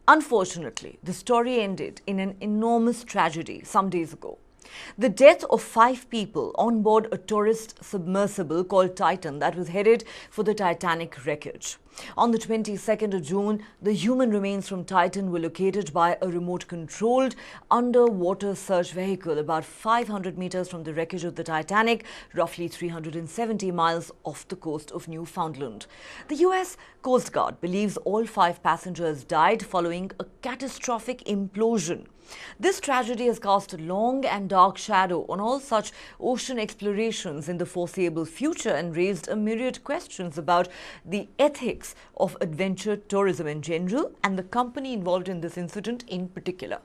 Unfortunately, the story ended in an enormous tragedy some days ago. The death of 5 people on board a tourist submersible called Titan that was headed for the Titanic wreckage. On the 22nd of June, the human remains from Titan were located by a remote-controlled underwater search vehicle about 500 meters from the wreckage of the Titanic, roughly 370 miles off the coast of Newfoundland. The US Coast Guard believes all 5 passengers died following a catastrophic implosion. This tragedy has cast a long and dark shadow on all such ocean explorations in the foreseeable future and raised a myriad questions about the ethics of adventure tourism in general and the company involved in this incident in particular.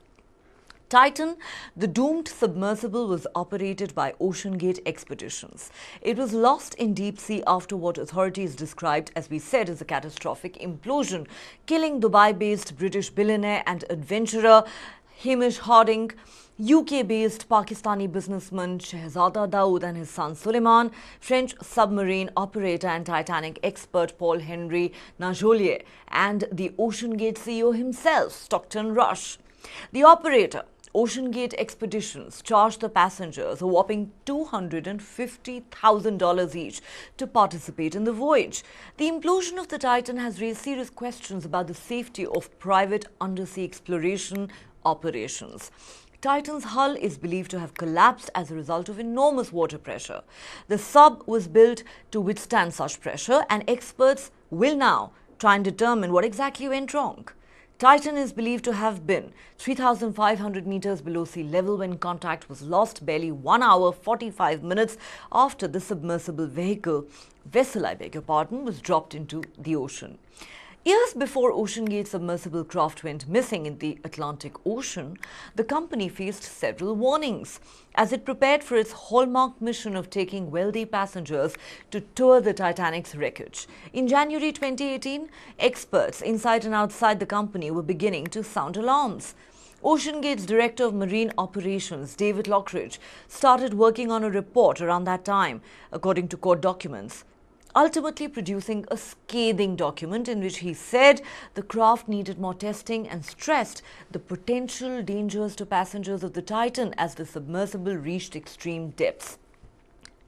Titan, the doomed submersible, was operated by Oceangate Expeditions. It was lost in deep sea after what authorities described, as we said, as a catastrophic implosion, killing Dubai-based British billionaire and adventurer Hamish Harding, UK-based Pakistani businessman Shehzada Dawood and his son Suleiman, French submarine operator and Titanic expert Paul-Henri Najolier, and the Oceangate CEO himself, Stockton Rush. The operator, Oceangate Expeditions, charged the passengers a whopping $250,000 each to participate in the voyage. The implosion of the Titan has raised serious questions about the safety of private undersea exploration operations. Titan's hull is believed to have collapsed as a result of enormous water pressure. The sub was built to withstand such pressure, and experts will now try and determine what exactly went wrong. Titan is believed to have been 3,500 meters below sea level when contact was lost barely 1 hour 45 minutes after the submersible vessel, was dropped into the ocean. Years before Oceangate submersible craft went missing in the Atlantic Ocean, the company faced several warnings as it prepared for its hallmark mission of taking wealthy passengers to tour the Titanic's wreckage. In January 2018, experts inside and outside the company were beginning to sound alarms. Oceangate's Director of Marine Operations, David Lockridge, started working on a report around that time, according to court documents, ultimately producing a scathing document in which he said the craft needed more testing and stressed the potential dangers to passengers of the Titan as the submersible reached extreme depths.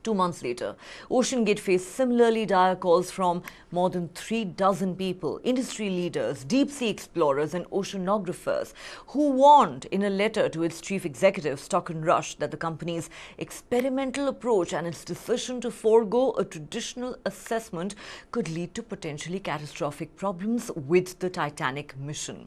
2 months later, Oceangate faced similarly dire calls from more than 36 people, industry leaders, deep-sea explorers and oceanographers, who warned in a letter to its chief executive, Stockton Rush, that the company's experimental approach and its decision to forego a traditional assessment could lead to potentially catastrophic problems with the Titanic mission.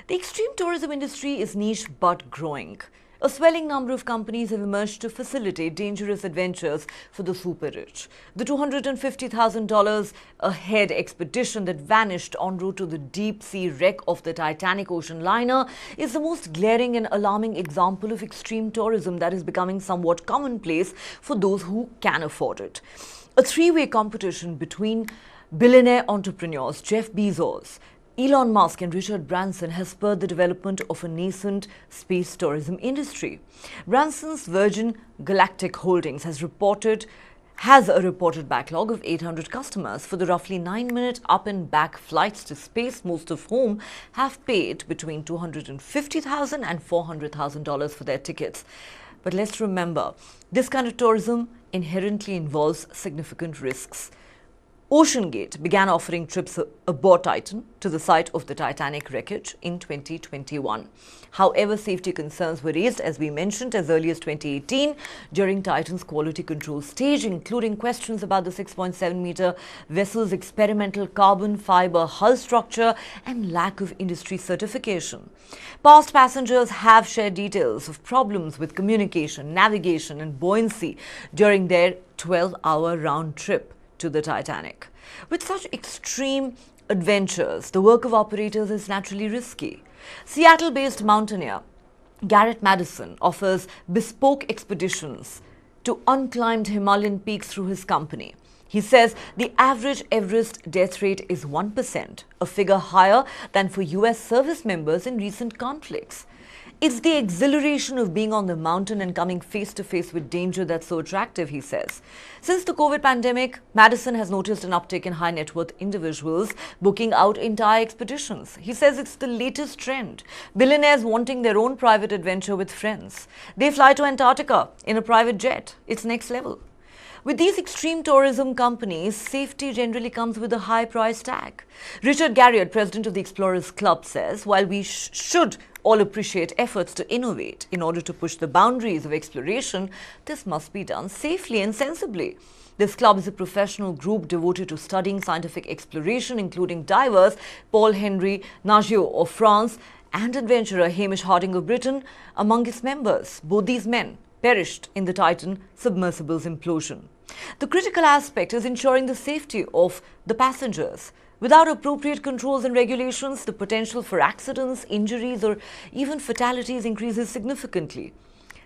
The extreme tourism industry is niche but growing. A swelling number of companies have emerged to facilitate dangerous adventures for the super-rich. The $250,000 a head expedition that vanished en route to the deep-sea wreck of the Titanic ocean liner is the most glaring and alarming example of extreme tourism that is becoming somewhat commonplace for those who can afford it. A 3-way competition between billionaire entrepreneurs Jeff Bezos, Elon Musk and Richard Branson has spurred the development of a nascent space tourism industry. Branson's Virgin Galactic Holdings has a reported backlog of 800 customers for the roughly 9-minute up and back flights to space, most of whom have paid between $250,000 and $400,000 for their tickets. But let's remember, this kind of tourism inherently involves significant risks. Oceangate began offering trips aboard Titan to the site of the Titanic wreckage in 2021. However, safety concerns were raised, as we mentioned, as early as 2018 during Titan's quality control stage, including questions about the 6.7-meter vessel's experimental carbon fiber hull structure and lack of industry certification. Past passengers have shared details of problems with communication, navigation and buoyancy during their 12-hour round trip to the Titanic. With such extreme adventures, the work of operators is naturally risky. Seattle-based mountaineer Garrett Madison offers bespoke expeditions to unclimbed Himalayan peaks through his company. He says the average Everest death rate is 1%, a figure higher than for US service members in recent conflicts. It's the exhilaration of being on the mountain and coming face to face with danger that's so attractive, he says. Since the COVID pandemic, Madison has noticed an uptick in high net worth individuals booking out entire expeditions. He says it's the latest trend. Billionaires wanting their own private adventure with friends. They fly to Antarctica in a private jet. It's next level. With these extreme tourism companies, safety generally comes with a high price tag. Richard Garriott, president of the Explorers Club, says while we should all appreciate efforts to innovate in order to push the boundaries of exploration, this must be done safely and sensibly. This club is a professional group devoted to studying scientific exploration, including divers Paul-Henri Nagiot of France and adventurer Hamish Harding of Britain among its members. Both these men perished in the Titan submersible's implosion. The critical aspect is ensuring the safety of the passengers. Without appropriate controls and regulations, the potential for accidents, injuries, or even fatalities increases significantly.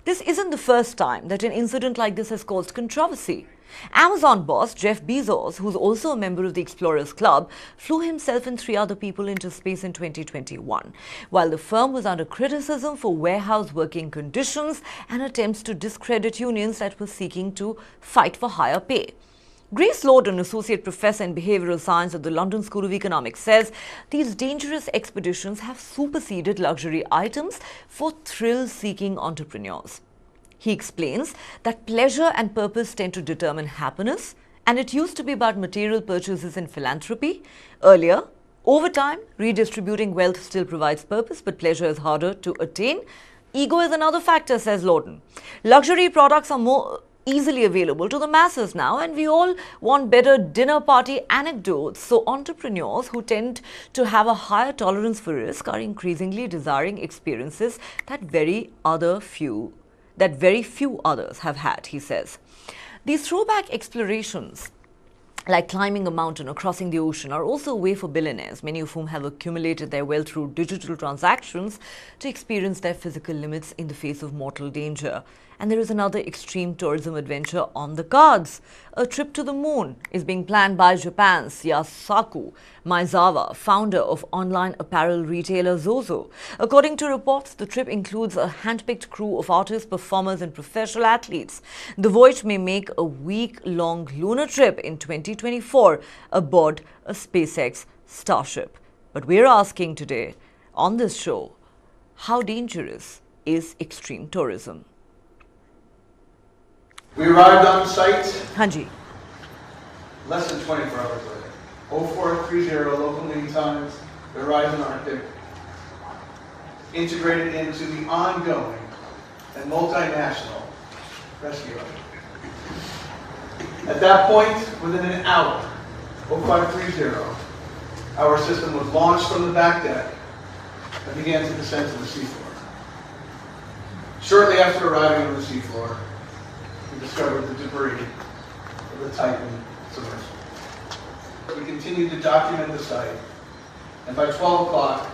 This isn't the first time that an incident like this has caused controversy. Amazon boss Jeff Bezos, who's also a member of the Explorers Club, flew himself and 3 other people into space in 2021, while the firm was under criticism for warehouse working conditions and attempts to discredit unions that were seeking to fight for higher pay. Grace Lawton, associate professor in behavioral science at the London School of Economics, says these dangerous expeditions have superseded luxury items for thrill-seeking entrepreneurs. He explains that pleasure and purpose tend to determine happiness, and it used to be about material purchases and philanthropy. Earlier, over time, redistributing wealth still provides purpose, but pleasure is harder to attain. Ego is another factor, says Lawton. Luxury products are more easily available to the masses now, and we all want better dinner party anecdotes. So entrepreneurs who tend to have a higher tolerance for risk are increasingly desiring experiences that very few others have had, he says. These throwback explorations, like climbing a mountain or crossing the ocean, are also a way for billionaires, many of whom have accumulated their wealth through digital transactions, to experience their physical limits in the face of mortal danger. And there is another extreme tourism adventure on the cards. A trip to the moon is being planned by Japan's Yasaku Maezawa, founder of online apparel retailer Zozo. According to reports, the trip includes a handpicked crew of artists, performers, and professional athletes. The voyage may make a week-long lunar trip in 2024 aboard a SpaceX Starship. But we're asking today on this show, how dangerous is extreme tourism? We arrived on site Hanji. less than 24 hours later. 0430 local meeting times, the Horizon Arctic, integrated into the ongoing and multinational rescue effort. At that point, within an hour, 0530, our system was launched from the back deck and began to descend to the seafloor. Shortly after arriving on the seafloor, we discovered the debris of the Titan submersible. We continued to document the site, and by 12 o'clock,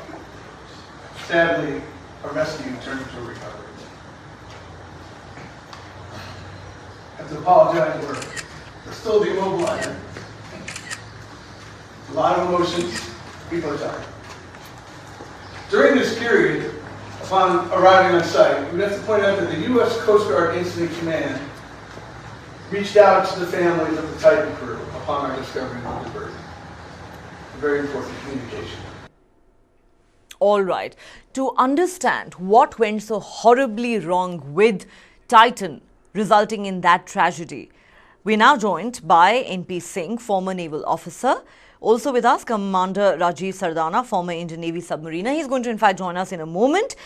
sadly, our rescue turned into a recovery. I have to apologize, we're still demobilizing. A lot of emotions, people are tired. During this period, upon arriving on site, we have to point out that the U.S. Coast Guard Incident Command reached out to the families of the Titan crew upon our discovery of the debris. A very important communication. All right. To understand what went so horribly wrong with Titan, resulting in that tragedy, we're now joined by N.P. Singh, former naval officer. Also with us, Commander Rajiv Sardana, former Indian Navy submariner. He's going to in fact join us in a moment.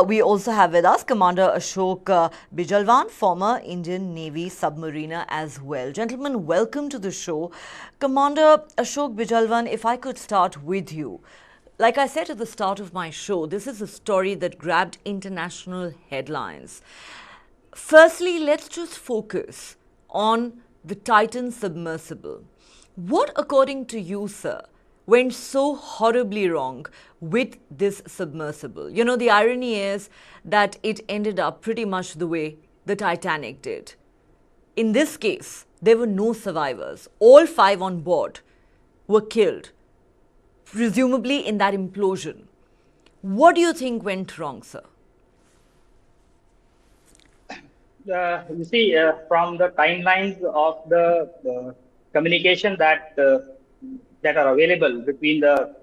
We also have with us Commander Ashok Bijalwan, former Indian Navy submariner as well. Gentlemen, welcome to the show. Commander Ashok Bijalwan, if I could start with you. Like I said at the start of my show, this is a story that grabbed international headlines. Firstly, let's just focus on the Titan submersible. What, according to you, sir, went so horribly wrong with this submersible? You know, the irony is that it ended up pretty much the way the Titanic did. In this case, there were no survivors. All 5 on board were killed, presumably in that implosion. What do you think went wrong, sir? You see, from the timelines of the communication that are available between the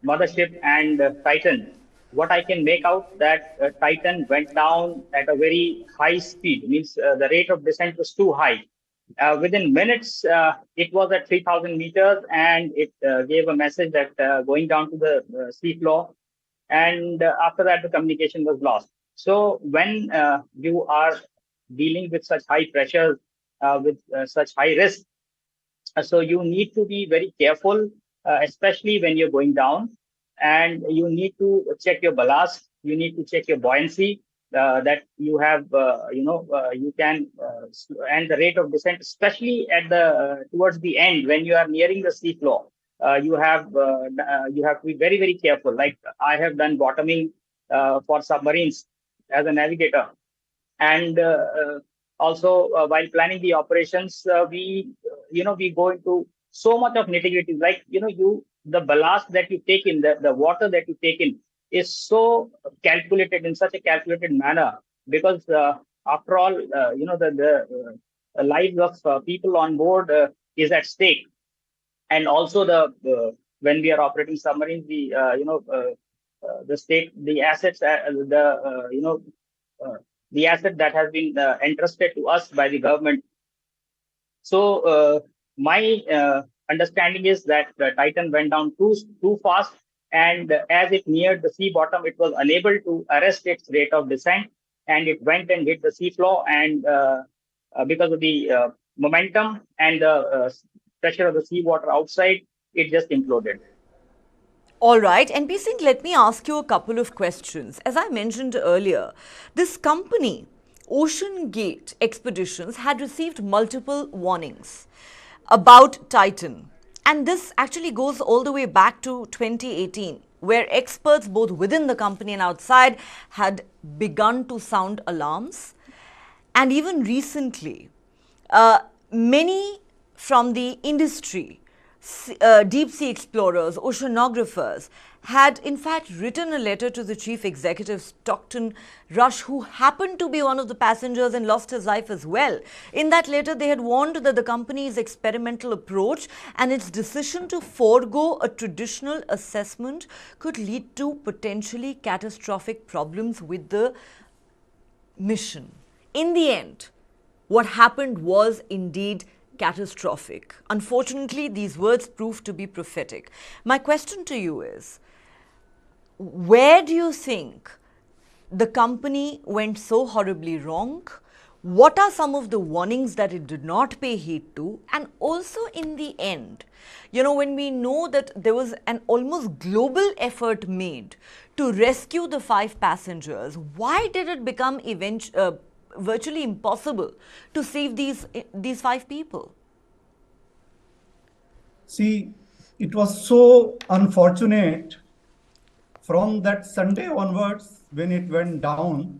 mothership and Titan, what I can make out that Titan went down at a very high speed, means the rate of descent was too high. Within minutes, it was at 3,000 meters, and it gave a message that going down to the sea floor, and after that, the communication was lost. So when you are dealing with such high pressures, with such high risk, so you need to be very careful, especially when you're going down, and you need to check your ballast. You need to check your buoyancy, that you have, you can, and the rate of descent, especially at the towards the end when you are nearing the sea floor. You have to be very, very careful. Like I have done bottoming for submarines as a navigator, and also while planning the operations, we go into so much of nitty-gritty. Like the ballast that you take in, the water that you take in is so calculated in such a calculated manner, because after all, the lives of people on board is at stake. And also when we are operating submarines, the stake, the assets, uh, the asset that has been entrusted to us by the government. So my understanding is that the Titan went down too fast, and as it neared the sea bottom, it was unable to arrest its rate of descent, and it went and hit the sea floor, and because of the momentum and the pressure of the seawater outside, it just imploded. All right, NP Singh, let me ask you a couple of questions. As I mentioned earlier, this company, Oceangate Expeditions, had received multiple warnings about Titan. And this actually goes all the way back to 2018, where experts both within the company and outside had begun to sound alarms. And even recently, many from the industry, deep sea explorers, oceanographers, had in fact written a letter to the chief executive, Stockton Rush, who happened to be one of the passengers and lost his life as well. In that letter, they had warned that the company's experimental approach and its decision to forego a traditional assessment could lead to potentially catastrophic problems with the mission. In the end, what happened was indeed catastrophic. Unfortunately, these words proved to be prophetic. My question to you is, where do you think the company went so horribly wrong? What are some of the warnings that it did not pay heed to? And also in the end, when we know that there was an almost global effort made to rescue the 5 passengers, why did it become virtually impossible to save these 5 people? See, it was so unfortunate from that Sunday onwards when it went down.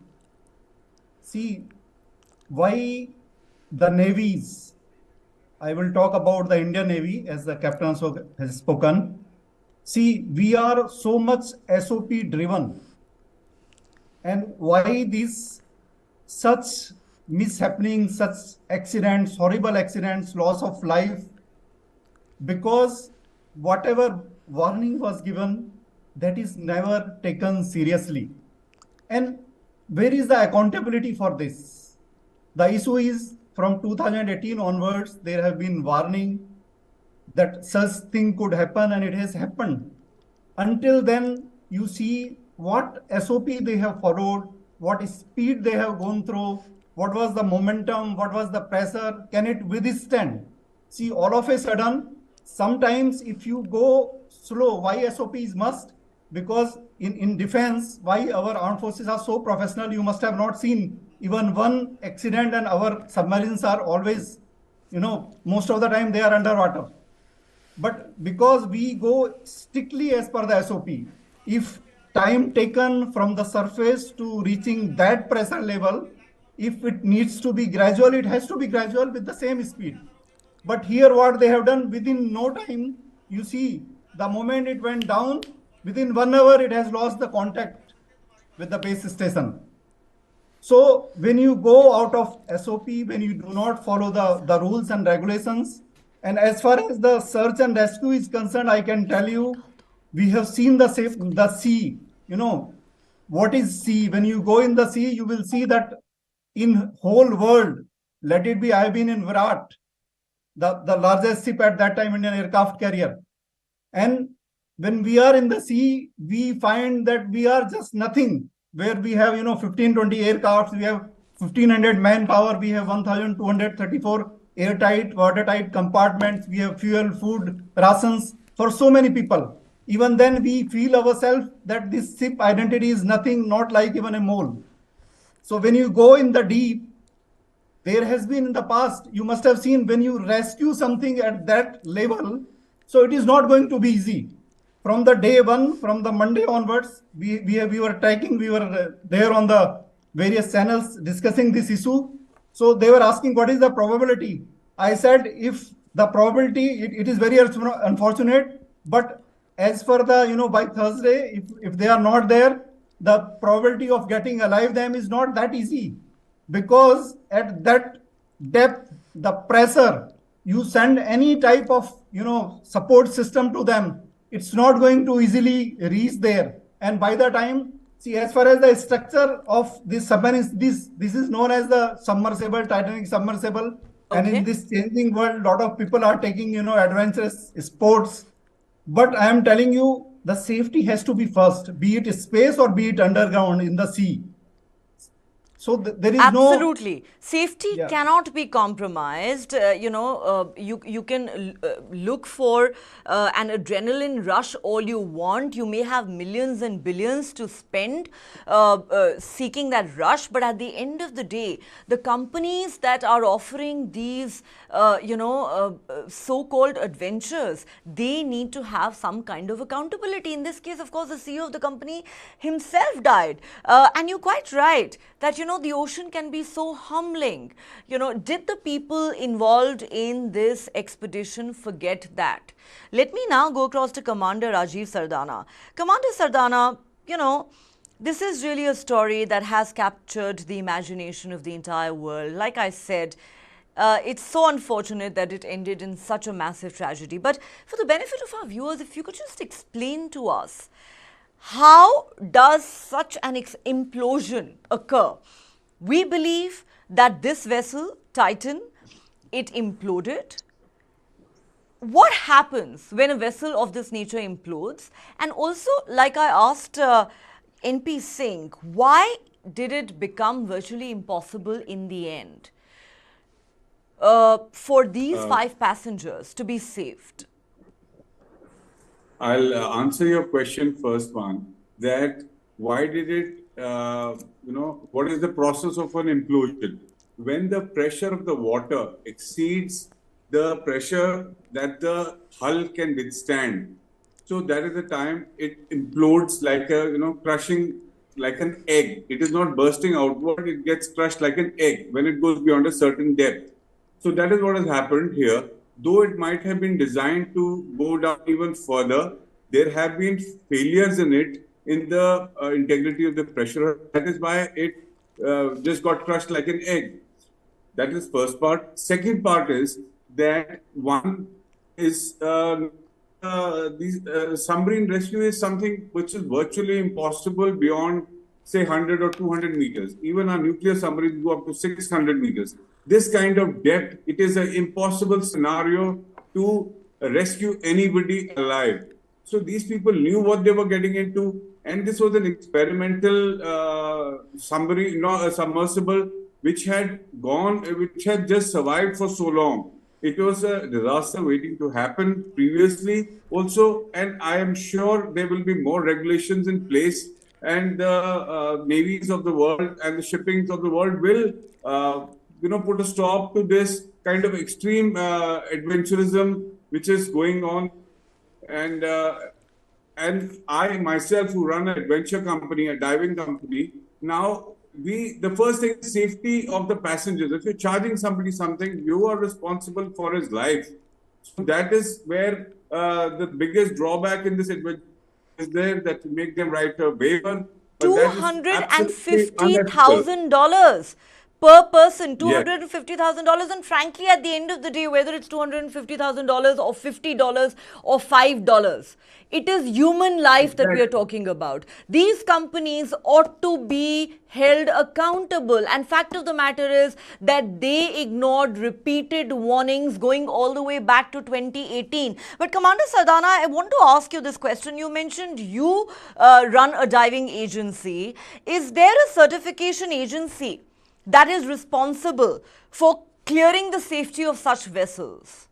See, why the navies, I will talk about the Indian Navy as the captain also has spoken. See, we are so much SOP driven. And why these such mishappenings, such accidents, horrible accidents, loss of life? Because whatever warning was given, that is never taken seriously. And where is the accountability for this? The issue is from 2018 onwards, there have been warning that such thing could happen, and it has happened. Until then, you see what SOP they have followed, what speed they have gone through, what was the momentum, what was the pressure, can it withstand? See, all of a sudden, sometimes if you go slow, why SOP is must? Because in defense, why our armed forces are so professional, you must have not seen even one accident, and our submarines are always, most of the time they are underwater. But because we go strictly as per the SOP, if time taken from the surface to reaching that pressure level, if it needs to be gradual, it has to be gradual with the same speed. But here what they have done, within no time, you see, the moment it went down, within 1 hour, it has lost the contact with the base station. So when you go out of SOP, when you do not follow the rules and regulations, and as far as the search and rescue is concerned, I can tell you, we have seen the sea. You know, what is sea? When you go in the sea, you will see that in whole world, let it be, I've been in Virat, the largest ship at that time, Indian aircraft carrier. And when we are in the sea, we find that we are just nothing. Where we have, 15, 20 aircrafts, we have 1,500 manpower, we have 1,234 airtight, watertight compartments, we have fuel, food, rations for so many people. Even then, we feel ourselves that this ship identity is nothing, not like even a mole. So when you go in the deep, there has been in the past, you must have seen when you rescue something at that level, so it is not going to be easy. From the day one, from the Monday onwards, we were tracking, we were there on the various channels discussing this issue. So they were asking, what is the probability? I said, if the probability, it is very unfortunate, but as for the, by Thursday, if they are not there, the probability of getting alive them is not that easy. Because at that depth, the pressure, you send any type of support system to them, it's not going to easily reach there. And by the time, see, as far as the structure of this submarine, this is known as the submersible, Titanic submersible. And in this changing world, a lot of people are taking adventurous sports. But I am telling you, the safety has to be first, be it space or be it underground in the sea. So there is absolutely. Safety Yeah. cannot be compromised. You can look for an adrenaline rush all you want. You may have millions and billions to spend seeking that rush, but at the end of the day, the companies that are offering these, so-called adventures, they need to have some kind of accountability. In this case, of course, the CEO of the company himself died. And you're quite right that, the ocean can be so humbling. Did the people involved in this expedition forget that? Let me now go across to Commander Rajiv Sardana. Commander Sardana, this is really a story that has captured the imagination of the entire world. Like I said, it's so unfortunate that it ended in such a massive tragedy. But for the benefit of our viewers, if you could just explain to us, how does such an implosion occur? We believe that this vessel, Titan, it imploded. What happens when a vessel of this nature implodes? And also, like I asked NP Singh, why did it become virtually impossible in the end for these 5 passengers to be saved? I'll answer your question first one, that why did it, what is the process of an implosion? When the pressure of the water exceeds the pressure that the hull can withstand, so that is the time it implodes like a, crushing like an egg. It is not bursting outward, it gets crushed like an egg when it goes beyond a certain depth. So that is what has happened here. Though it might have been designed to go down even further, there have been failures in it in the integrity of the pressure. That is why it just got crushed like an egg. That is first part. Second part is that one is submarine rescue is something which is virtually impossible beyond, say, 100 or 200 meters. Even our nuclear submarines go up to 600 meters. This kind of depth, it is an impossible scenario to rescue anybody alive. So these people knew what they were getting into, and this was an experimental submarine, a submersible, which had just survived for so long. It was a disaster waiting to happen previously also, and I am sure there will be more regulations in place, and the navies of the world and the shippings of the world will put a stop to this kind of extreme adventurism which is going on. And I myself, who run an adventure company, a diving company, now the first thing is safety of the passengers. If you're charging somebody something, you are responsible for his life. So that is where the biggest drawback in this adventure is there, that you make them write a waiver But that is absolutely unethical. $250,000 per person, Yes. $250,000. And frankly, at the end of the day, whether it's $250,000 or $50 or $5, it is human life that we are talking about. These companies ought to be held accountable. And fact of the matter is that they ignored repeated warnings going all the way back to 2018. But Commander Sardana, I want to ask you this question. You mentioned you run a diving agency. Is there a certification agency that is responsible for clearing the safety of such vessels?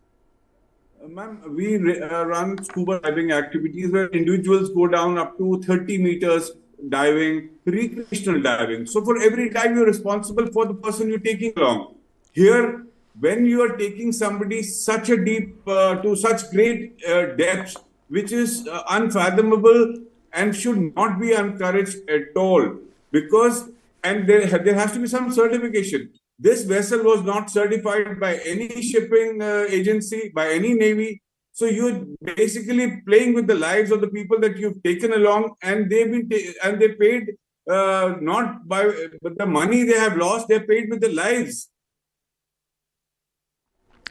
Ma'am, we run scuba diving activities where individuals go down up to 30 meters diving, recreational diving. So for every dive, you're responsible for the person you're taking along. Here, when you are taking somebody such a deep, to such great depths, which is unfathomable and should not be encouraged at all, because, and there has to be some certification. This vessel was not certified by any shipping agency, by any navy. So you're basically playing with the lives of the people that you've taken along, and they've been and they paid not by the money they have lost. They're paid with the lives.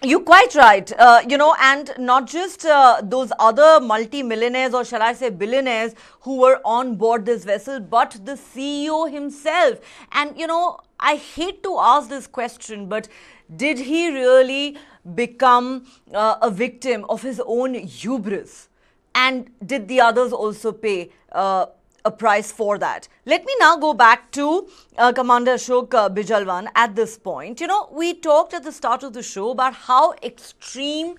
You're quite right. And not just those other multi-millionaires, or shall I say billionaires, who were on board this vessel, but the CEO himself. And, I hate to ask this question, but did he really become a victim of his own hubris? And did the others also pay a price for that? Let me now go back to Commander Ashok Bijalwan at this point. We talked at the start of the show about how extreme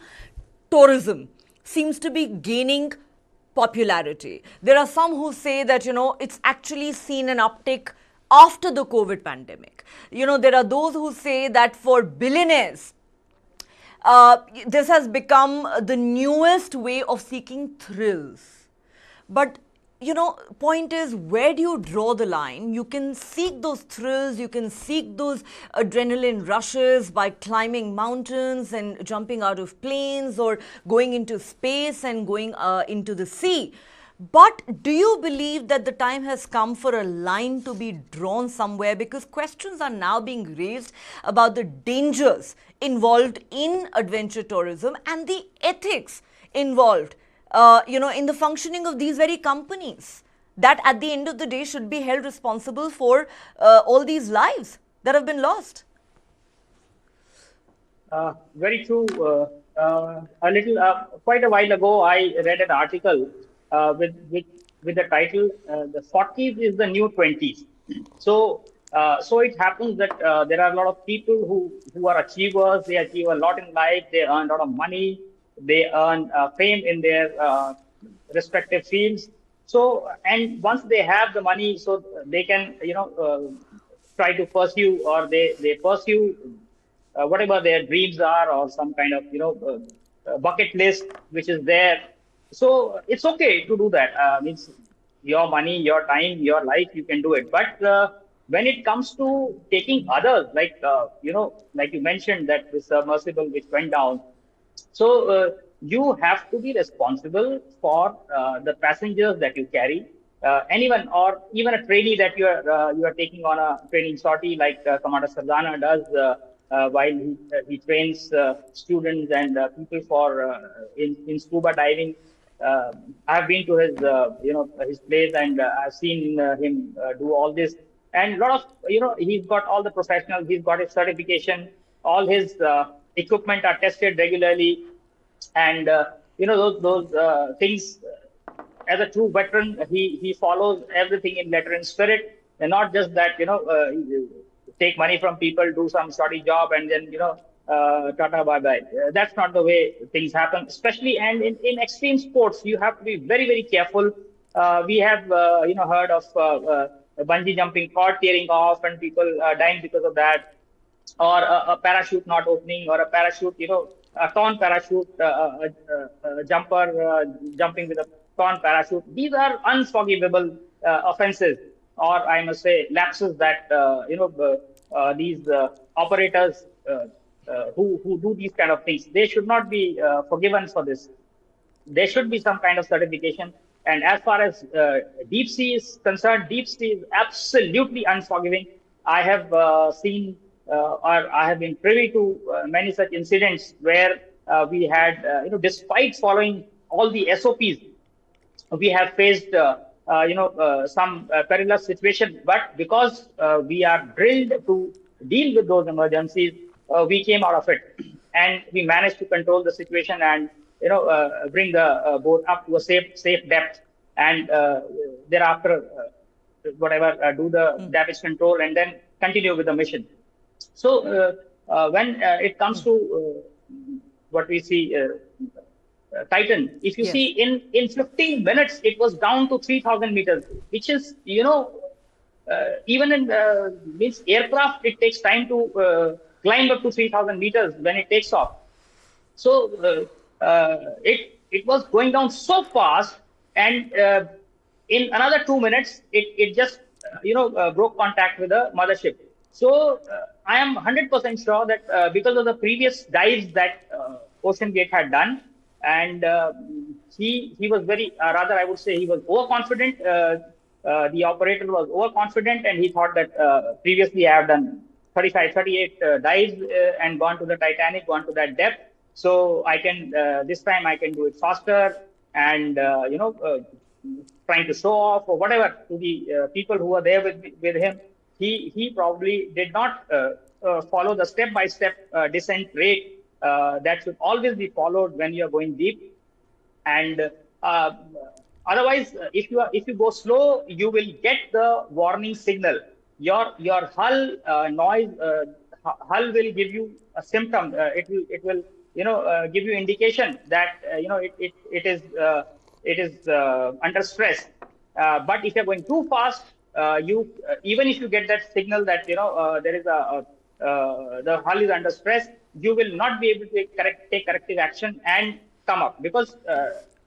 tourism seems to be gaining popularity. There are some who say that, it's actually seen an uptick after the COVID pandemic. There are those who say that for billionaires, this has become the newest way of seeking thrills. But point is, where do you draw the line? You can seek those thrills, you can seek those adrenaline rushes by climbing mountains and jumping out of planes, or going into space and going into the sea. But do you believe that the time has come for a line to be drawn somewhere? Because questions are now being raised about the dangers involved in adventure tourism and the ethics involved in the functioning of these very companies, that at the end of the day should be held responsible for all these lives that have been lost. Very true. Quite a while ago, I read an article with the title "The 40s is the new 20s." So it happens that there are a lot of people who are achievers. They achieve a lot in life. They earn a lot of money. They earn fame in their respective fields. So, and once they have the money, so they can, try to pursue, or they pursue whatever their dreams are, or some kind of, bucket list which is there. So it's okay to do that. Means your money, your time, your life, you can do it. But when it comes to taking others, like you mentioned that this submersible which went down. So you have to be responsible for the passengers that you carry. Anyone, or even a trainee that you are taking on a training sortie, like Commander Sardana does while he trains students and people for in scuba diving. I've been to his his place, and I've seen him do all this. And a lot of he's got all the professionals. He's got his certification. All his equipment are tested regularly, and those things. As a true veteran, he follows everything in letter and spirit, and not just that take money from people, do some shoddy job, and then tata bye bye. That's not the way things happen. Especially, and in extreme sports, you have to be very, very careful. We have heard of bungee jumping, cord tearing off, and people dying because of that, or a parachute not opening, or a parachute, a torn parachute, jumper jumping with a torn parachute. These are unforgivable offenses, or I must say lapses that these operators who do these kind of things, they should not be forgiven for this. There should be some kind of certification, And as far as deep sea is concerned, deep sea is absolutely unforgiving. I have seen or I have been privy to many such incidents where we had, despite following all the SOPs, we have faced some perilous situation, but because we are drilled to deal with those emergencies, we came out of it and we managed to control the situation and bring the boat up to a safe depth, and thereafter whatever do the damage control and then continue with the mission. So when it comes to what we see, Titan, if you Yes. see in 15 minutes, it was down to 3,000 meters, which is, even in means aircraft, it takes time to climb up to 3,000 meters when it takes off. So it was going down so fast, and in another 2 minutes, it just broke contact with the mothership. So I am 100% sure that because of the previous dives that Oceangate had done, and he was very rather I would say he was overconfident. The operator was overconfident, and he thought that previously I have done 35, 38 dives and gone to the Titanic, gone to that depth. So I can this time I can do it faster, and trying to show off or whatever to the people who were there with him. He probably did not follow the step-by-step descent rate that should always be followed when you are going deep. And otherwise, if you go slow, you will get the warning signal. Your hull noise hull will give you a symptom. It will give you indication that it is under stress. But if you're going too fast, you even if you get that signal that there is the hull is under stress, you will not be able to take corrective action and come up, because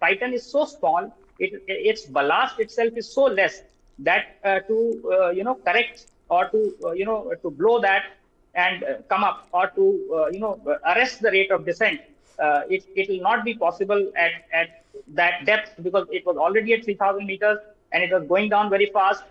Titan is so small, its ballast itself is so less that to correct or to blow that and come up, or to arrest the rate of descent, it will not be possible at that depth, because it was already at 3,000 meters and it was going down very fast,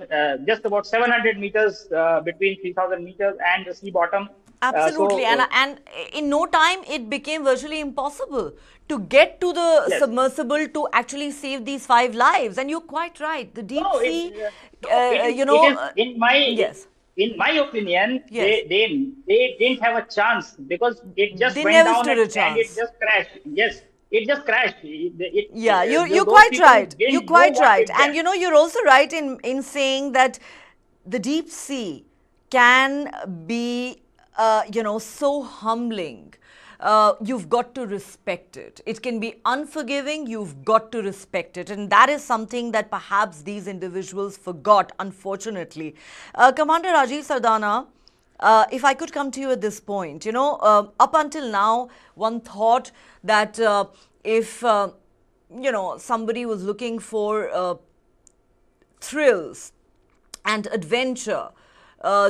just about 700 meters between 3,000 meters and the sea bottom. Absolutely, and in no time it became virtually impossible to get to the Yes. submersible to actually save these 5 lives. And you're quite right. The deep sea, it is in my yes, in my opinion, Yes. they didn't have a chance, because it just They went never down stood a and it chance. just crashed. Yes, it just crashed. Yeah, you're those quite people right. didn't You're know quite what right. hit And them. you're also right in saying that the deep sea can be so humbling. You've got to respect it. It can be unforgiving. You've got to respect it. And that is something that perhaps these individuals forgot, unfortunately. Commander Rajiv Sardana, if I could come to you at this point, up until now, one thought that if, somebody was looking for thrills and adventure,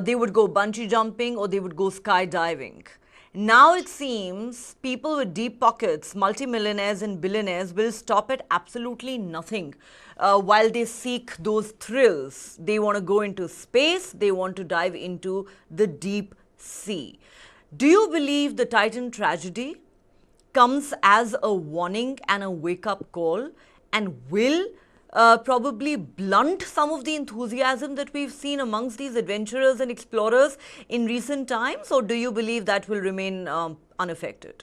they would go bungee jumping or they would go skydiving. Now it seems people with deep pockets, multimillionaires and billionaires, will stop at absolutely nothing while they seek those thrills. They want to go into space, they want to dive into the deep sea. Do you believe the Titan tragedy comes as a warning and a wake-up call, and will probably blunt some of the enthusiasm that we've seen amongst these adventurers and explorers in recent times, or do you believe that will remain unaffected?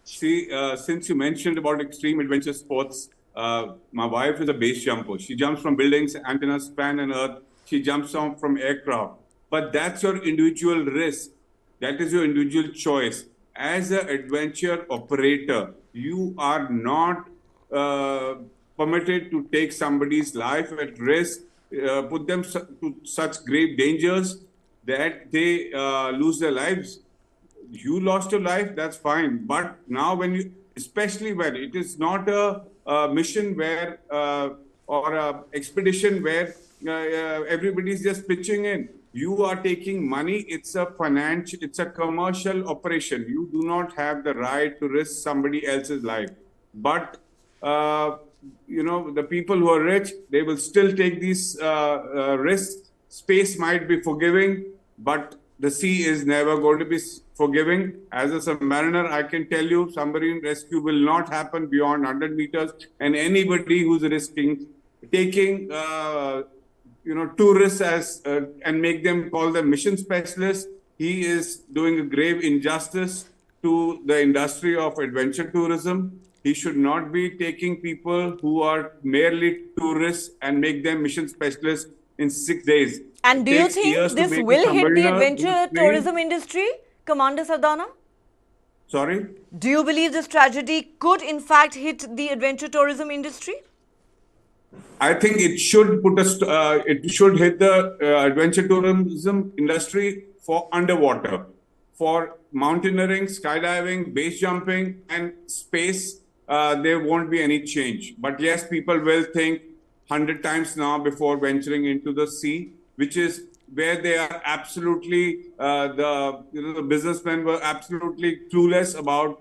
See, since you mentioned about extreme adventure sports, my wife is a base jumper. She jumps from buildings, antennas span and earth. She jumps from aircraft. But that's your individual risk. That is your individual choice. As an adventure operator, you are not permitted to take somebody's life at risk, put them to such grave dangers that they lose their lives. You lost your life, that's fine. But now when you, especially when it is not a mission where, or a expedition where everybody's just pitching in. You are taking money, it's a financial, it's a commercial operation. You do not have the right to risk somebody else's life. But the people who are rich, they will still take these risks. Space might be forgiving, but the sea is never going to be forgiving. As a submariner, I can tell you, submarine rescue will not happen beyond 100 meters. And anybody who's taking tourists and make them call them mission specialists, he is doing a grave injustice to the industry of adventure tourism. He should not be taking people who are merely tourists and make them mission specialists in 6 days. And do you think this will hit the adventure tourism industry, Commander Sardana? Sorry? Do you believe this tragedy could in fact hit the adventure tourism industry? I think it should it should hit the adventure tourism industry for underwater, for mountaineering, skydiving, base jumping, and space. There won't be any change. But yes, people will think 100 times now before venturing into the sea, which is where they are absolutely the businessmen were absolutely clueless about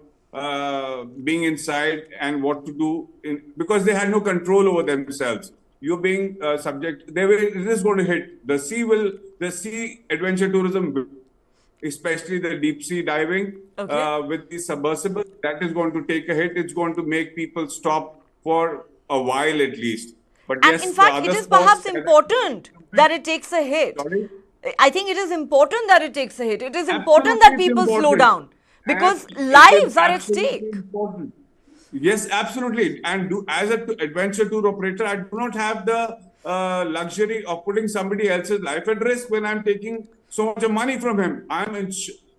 being inside and what to do because they had no control over themselves. You're being subject. It is going to hit the sea adventure tourism, especially the deep sea diving with the submersible. That is going to take a hit. It's going to make people stop for a while at least. But and yes, in fact, it is perhaps important that it takes a hit. Sorry? I think it is important that it takes a hit. It is important that people slow down because lives are at stake. Important. Yes, absolutely. And as an adventure tour operator, I do not have the luxury of putting somebody else's life at risk when I'm taking so much money from him.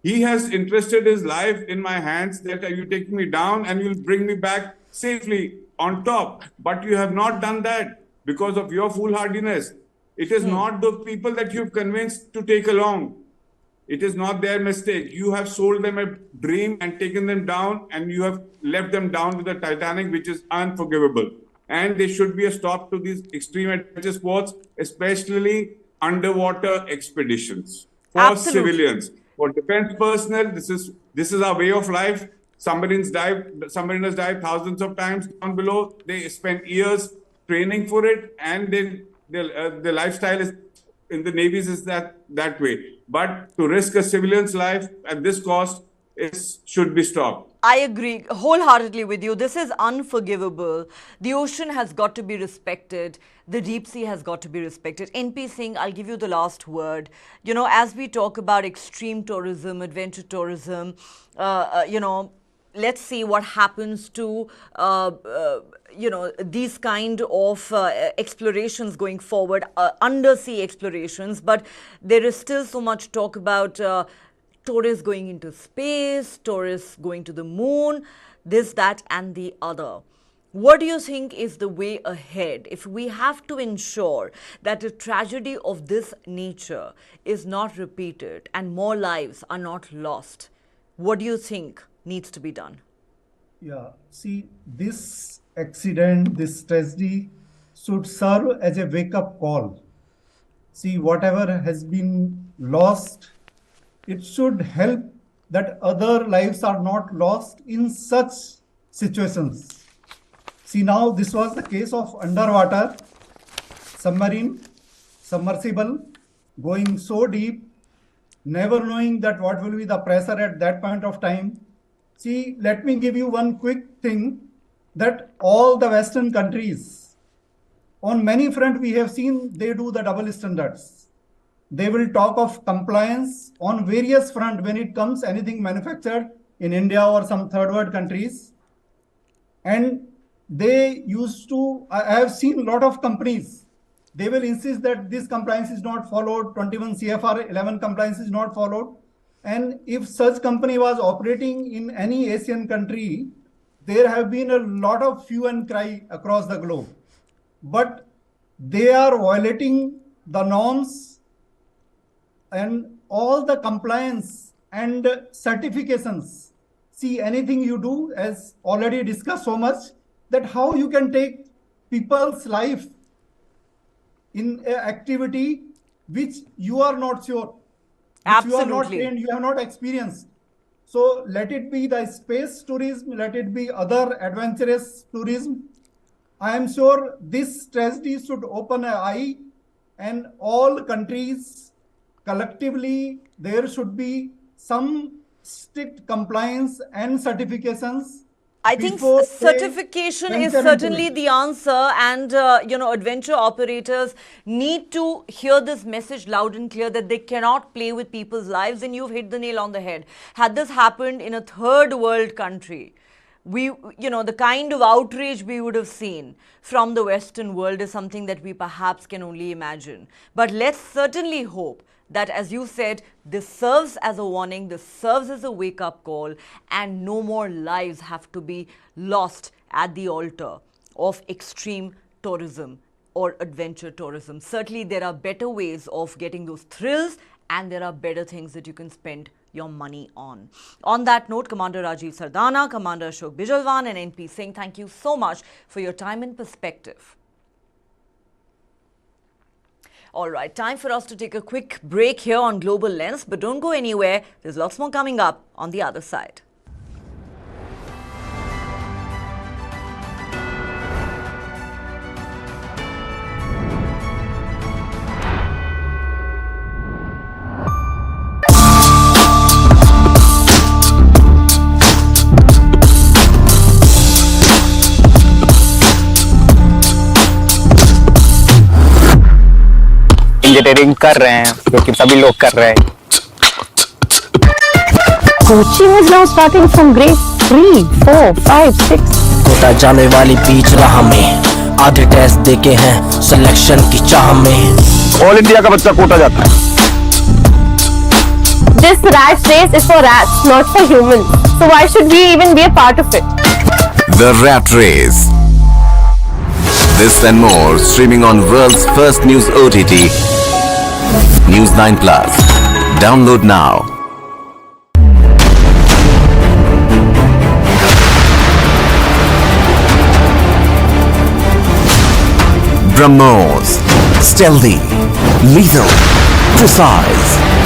He has entrusted his life in my hands that you take me down and you'll bring me back safely on top. But you have not done that because of your foolhardiness. It is not the people that you've convinced to take along. It is not their mistake. You have sold them a dream and taken them down, and you have left them down with the Titanic, which is unforgivable. And there should be a stop to these extreme adventure sports, especially underwater expeditions for civilians. For defense personnel, this is our way of life. Submariners dive thousands of times down below. They spend years training for it, and the lifestyle is in the navies is that way. But to risk a civilian's life at this cost should be stopped. I agree wholeheartedly with you. This is unforgivable. The ocean has got to be respected. The deep sea has got to be respected. NP Singh, I'll give you the last word. As we talk about extreme tourism, adventure tourism, let's see what happens to, these kind of explorations going forward, undersea explorations. But there is still so much talk about tourists going into space, tourists going to the moon, this, that, and the other. What do you think is the way ahead if we have to ensure that a tragedy of this nature is not repeated and more lives are not lost? What do you think needs to be done? Yeah, see, this accident, this tragedy should serve as a wake-up call. See, whatever has been lost, it should help that other lives are not lost in such situations. See, now this was the case of underwater submarine, submersible, going so deep, never knowing that what will be the pressure at that point of time. See, let me give you one quick thing that all the Western countries, on many fronts we have seen they do the double standards. They will talk of compliance on various fronts when it comes anything manufactured in India or some third world countries. And they used to, I have seen a lot of companies, they will insist that this compliance is not followed, 21 CFR 11 compliance is not followed. And if such company was operating in any Asian country, there have been a lot of hue and cry across the globe. But they are violating the norms and all the compliance and certifications. See, anything you do, as already discussed so much, that how you can take people's life in an activity which you are not sure, which you are not trained, you have not experienced. So let it be the space tourism, let it be other adventurous tourism. I am sure this tragedy should open an eye, and all countries collectively, there should be some strict compliance and certifications. I think before they certification is venture into certainly it. the answer, and adventure operators need to hear this message loud and clear that they cannot play with people's lives. And you've hit the nail on the head. Had this happened in a third world country, the kind of outrage we would have seen from the Western world is something that we perhaps can only imagine. But let's certainly hope that, as you said, this serves as a warning, this serves as a wake-up call, and no more lives have to be lost at the altar of extreme tourism or adventure tourism. Certainly, there are better ways of getting those thrills, and there are better things that you can spend your money on. On that note, Commander Rajiv Sardana, Commander Ashok Bijalwan and NP Singh, thank you so much for your time and perspective. All right, time for us to take a quick break here on Global Lens, but don't go anywhere. There's lots more coming up on the other side. Engineering कर रहे हैं क्योंकि सभी लोग कर रहे हैं Coaching is now starting from grade 3, 4, 5, 6. Kota जाने वाली बीच राह में आधे टेस्ट देके हैं सिलेक्शन की चाह में ऑल इंडिया का बच्चा कोटा जाता है This rat race is for rats, not for humans. So why should we even be a part of it? The Rat Race. This and more streaming on world's first news OTT, News9 Plus. Download now. BrahMos. Stealthy, lethal, precise.